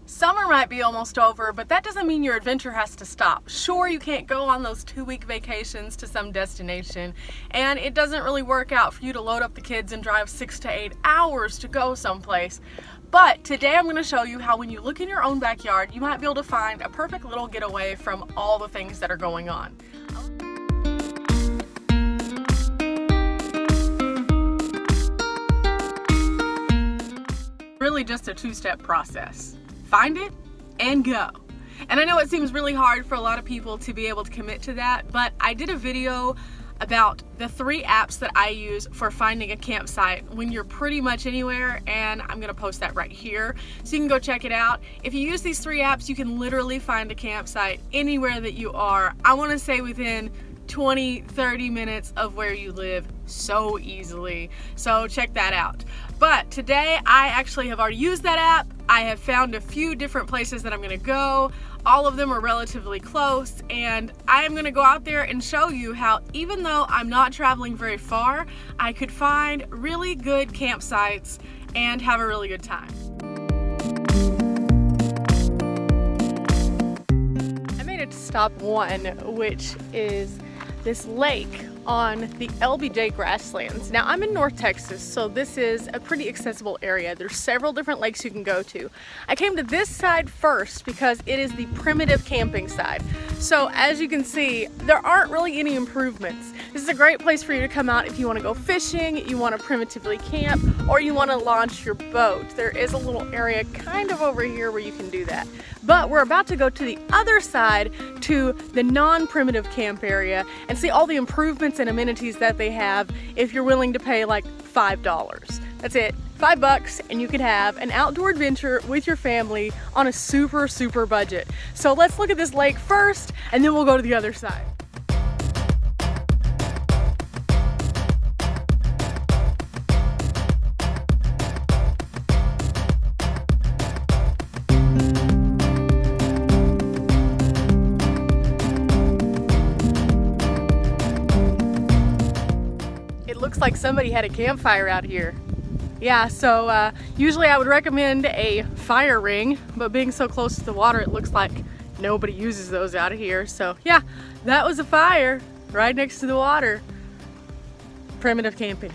Summer might be almost over, but that doesn't mean your adventure has to stop. Sure, you can't go on those 2-week vacations to some destination, and it doesn't really work out for you to load up the kids and drive 6 to 8 hours to go someplace. But today I'm going to show you how when you look in your own backyard, you might be able to find a perfect little getaway from all the things that are going on. Really just a two-step process. Find it and go. And I know it seems really hard for a lot of people to be able to commit to that, but I did a video about the 3 apps that I use for finding a campsite when you're pretty much anywhere, and I'm gonna post that right here so you can go check it out. If you use these 3 apps, you can literally find a campsite anywhere that you are. I want to say within 20-30 minutes of where you live so easily. So check that out. But today I actually have already used that app. I have found a few different places that I'm gonna go. All of them are relatively close, and I'm gonna go out there and show you how, even though I'm not traveling very far, I could find really good campsites and have a really good time. I made it to stop 1, which is this lake on the LBJ grasslands. Now I'm in North Texas, so this is a pretty accessible area. There's several different lakes you can go to. I came to this side first because it is the primitive camping side. So as you can see, there aren't really any improvements. This is a great place for you to come out if you want to go fishing, you want to primitively camp, or you want to launch your boat. There is a little area kind of over here where you can do that. But we're about to go to the other side, to the non-primitive camp area, and see all the improvements and amenities that they have if you're willing to pay like $5. That's it, $5, and you can have an outdoor adventure with your family on a super budget. So let's look at this lake first, and then we'll go to the other side. Looks like somebody had a campfire out here. Yeah, so usually I would recommend a fire ring, but being so close to the water, it looks like nobody uses those out of here. So yeah, that was a fire right next to the water. Primitive camping.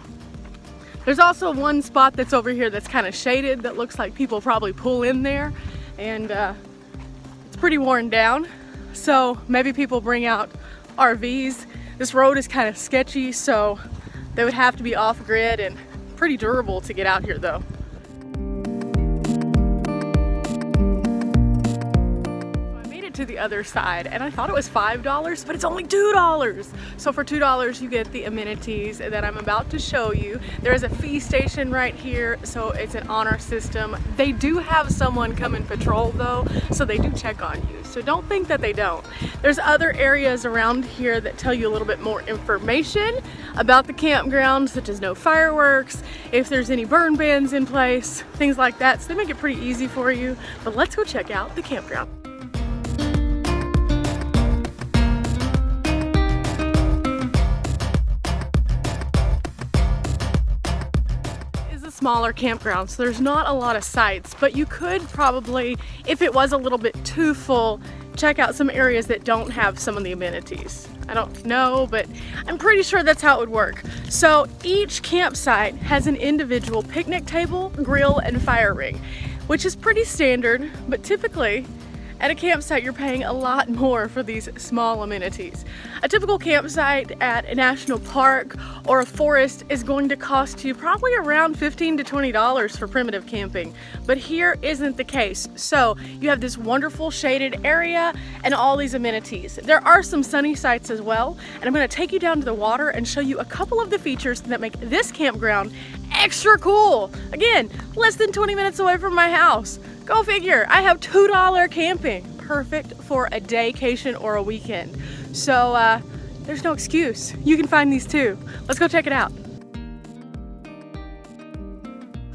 There's also one spot that's over here that's kind of shaded that looks like people probably pull in there, and it's pretty worn down. So maybe people bring out RVs. This road is kind of sketchy, so they would have to be off-grid and pretty durable to get out here though. So I made it to the other side, and I thought it was $5, but it's only $2. So for $2 you get the amenities that I'm about to show you. There is a fee station right here, so it's an honor system. They do have someone come and patrol though, so they do check on you. So don't think that they don't. There's other areas around here that tell you a little bit more information about the campground, such as no fireworks, if there's any burn bans in place, things like that. So they make it pretty easy for you. But let's go check out the campground. Smaller campground, so there's not a lot of sites, but you could probably, if it was a little bit too full, check out some areas that don't have some of the amenities. I don't know, but I'm pretty sure that's how it would work. So each campsite has an individual picnic table, grill, and fire ring, which is pretty standard, but typically at a campsite you're paying a lot more for these small amenities. A typical campsite at a national park or a forest is going to cost you probably around $15 to $20 for primitive camping, but here isn't the case. So you have this wonderful shaded area and all these amenities. There are some sunny sites as well, and I'm going to take you down to the water and show you a couple of the features that make this campground extra cool. Again, less than 20 minutes away from my house. Go figure, I have $2 camping. Perfect for a daycation or a weekend. So there's no excuse. You can find these too. Let's go check it out.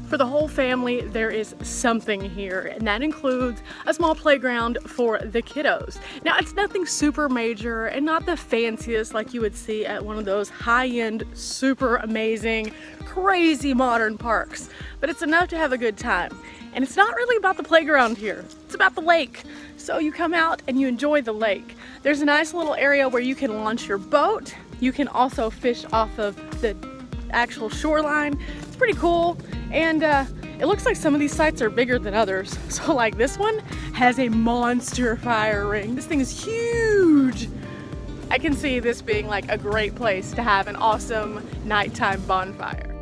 For the whole family, there is something here, and that includes a small playground for the kiddos. Now, it's nothing super major and not the fanciest like you would see at one of those high-end, super amazing, crazy modern parks, but it's enough to have a good time. And it's not really about the playground here, it's about the lake. So you come out and you enjoy the lake. There's a nice little area where you can launch your boat. You can also fish off of the actual shoreline. It's pretty cool. And it looks like some of these sites are bigger than others. So like this one has a monster fire ring. This thing is huge. I can see this being like a great place to have an awesome nighttime bonfire.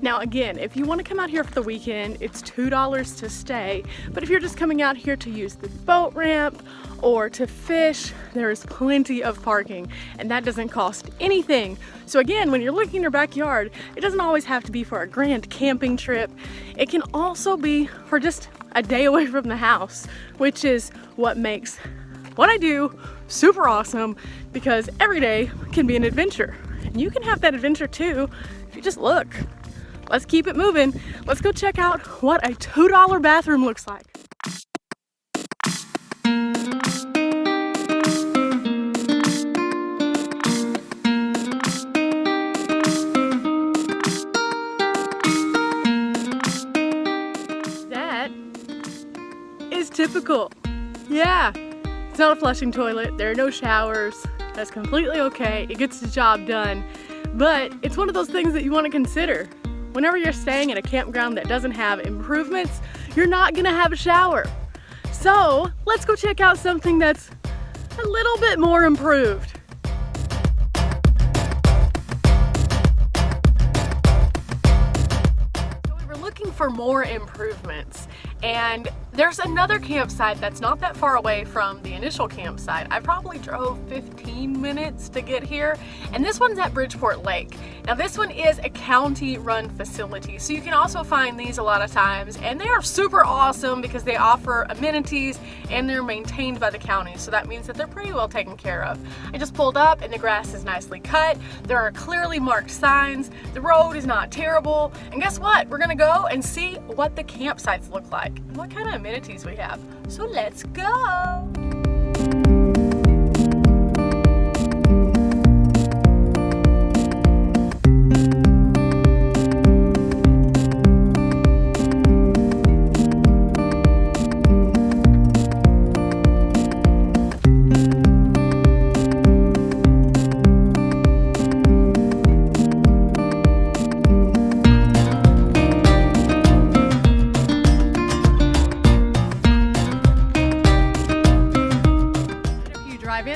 Now again, if you want to come out here for the weekend, it's $2 to stay. But if you're just coming out here to use the boat ramp or to fish, there is plenty of parking and that doesn't cost anything. So again, when you're looking in your backyard, it doesn't always have to be for a grand camping trip. It can also be for just a day away from the house, which is what makes what I do super awesome, because every day can be an adventure. And you can have that adventure too if you just look. Let's keep it moving. Let's go check out what a $2 bathroom looks like. That is typical. Yeah, it's not a flushing toilet. There are no showers. That's completely okay. It gets the job done. But it's one of those things that you want to consider. Whenever you're staying at a campground that doesn't have improvements, you're not gonna have a shower. So let's go check out something that's a little bit more improved. So we were looking for more improvements, and there's another campsite that's not that far away from the initial campsite. I probably drove 15 minutes to get here, and this one's at Bridgeport Lake. Now this one is a county-run facility, so you can also find these a lot of times, and they are super awesome because they offer amenities and they're maintained by the county, so that means that they're pretty well taken care of. I just pulled up and the grass is nicely cut. There are clearly marked signs. The road is not terrible, and guess what? We're gonna go and see what the campsites look like, what kind of amenities we have. So let's go!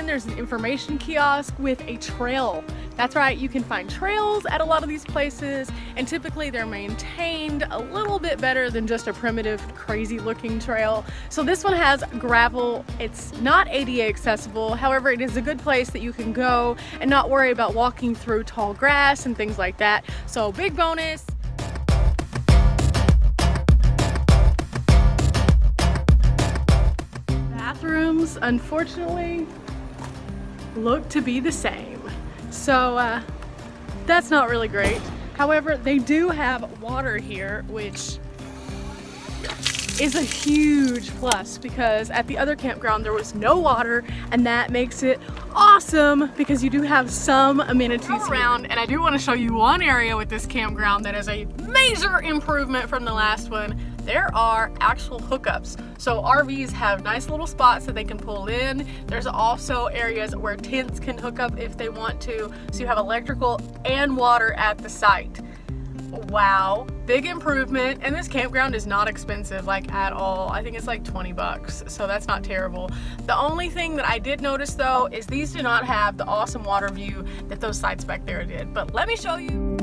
There's an information kiosk with a trail. That's right, you can find trails at a lot of these places, and typically they're maintained a little bit better than just a primitive, crazy looking trail. So this one has gravel. It's not ADA accessible. However, it is a good place that you can go and not worry about walking through tall grass and things like that. So big bonus. Bathrooms, unfortunately, look to be the same. So that's not really great. However, they do have water here, which is a huge plus, because at the other campground there was no water, and that makes it awesome because you do have some amenities around. And I do want to show you one area with this campground that is a major improvement from the last one. There are actual hookups. So RVs have nice little spots that they can pull in. There's also areas where tents can hook up if they want to. So you have electrical and water at the site. Wow, big improvement. And this campground is not expensive, like at all. I think it's like 20 bucks, so that's not terrible. The only thing that I did notice though is these do not have the awesome water view that those sites back there did. But let me show you.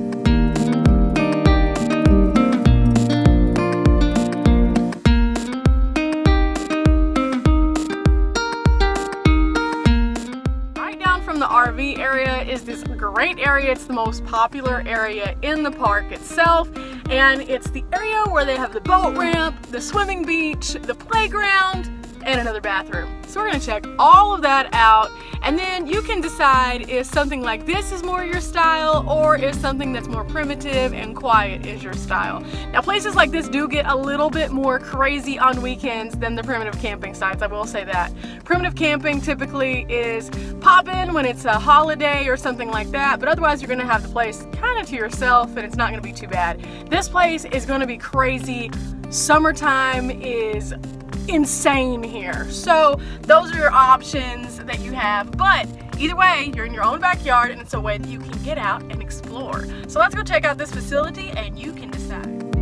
The RV area is this great area. It's the most popular area in the park itself, and it's the area where they have the boat ramp, the swimming beach, the playground. and another bathroom. So we're gonna check all of that out, and then you can decide if something like this is more your style or if something that's more primitive and quiet is your style. Now places like this do get a little bit more crazy on weekends than the primitive camping sites, I will say that. Primitive camping typically is pop-in when it's a holiday or something like that, but otherwise you're gonna have the place kind of to yourself and it's not gonna be too bad. This place is gonna be crazy. Summertime is insane here. So those are your options that you have, but either way, you're in your own backyard and it's a way that you can get out and explore. So let's go check out this facility and you can decide.